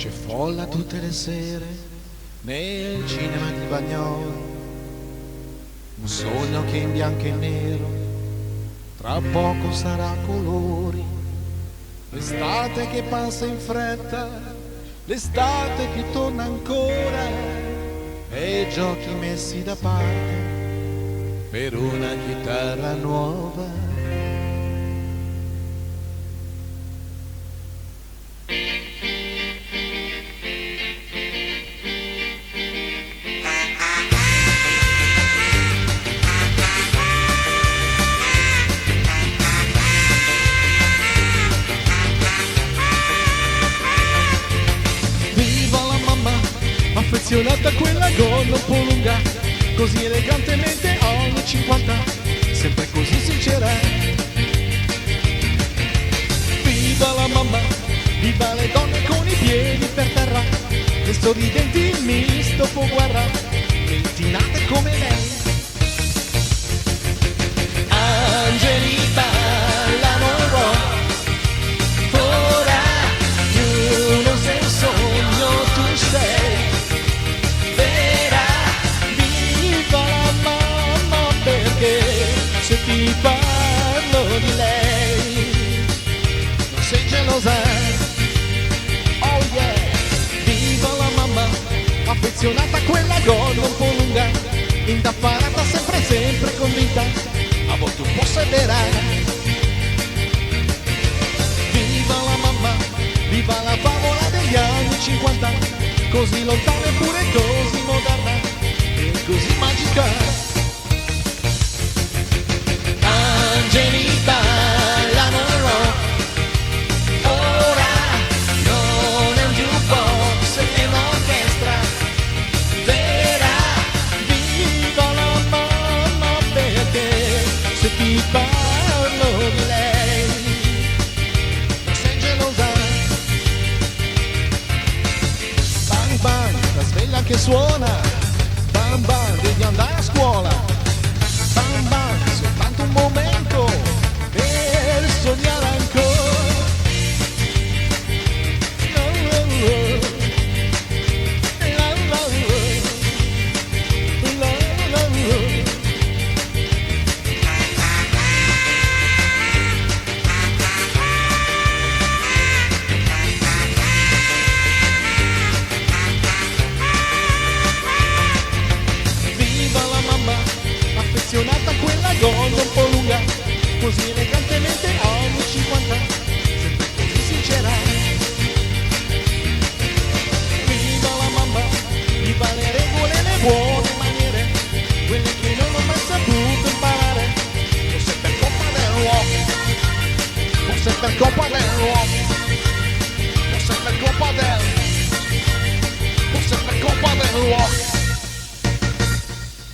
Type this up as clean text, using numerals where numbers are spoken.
C'è folla tutte le sere nel cinema di Bagnoli, un sogno che in bianco e nero tra poco sarà colori. L'estate che passa in fretta, l'estate che torna ancora, e i giochi messi da parte per una chitarra nuova. Affezionata a quella gonna un po' lunga, così elegantemente anni 50, sempre così sincera. Viva la mamma, viva le donne con i piedi per terra, le sorridenti miss dopo guerra, pettinate come lei. Angelita, la Monroe, ora tu non sei un sogno, tu sei se ti parlo di lei non sei gelosa. Oh yeah, viva la mamma, affezionata a quella gonna un po' lunga, indaffarata sempre convinta, a volte un po' severa. Viva la mamma, viva la favola degli anni 50, così lontana eppure così moderna e così magica. Angelita, la Monroe, ora non è un jukebox, è un'orchestra vera. Viva la mamma perché se ti parlo di lei non sei gelosa. Bang bang, la sveglia che suona, bang bang, devi andare a scuola. Bang bang, soltanto un momento per sognare ancora. Viva la mamma, affezionata a quella gonna un po' lunga, così elegantemente anni 50, sempre così sincera. Viva la mamma, viva le regole e le buone maniere, quelle che non ho mai saputo imparare, forse per colpa del rock, forse per colpa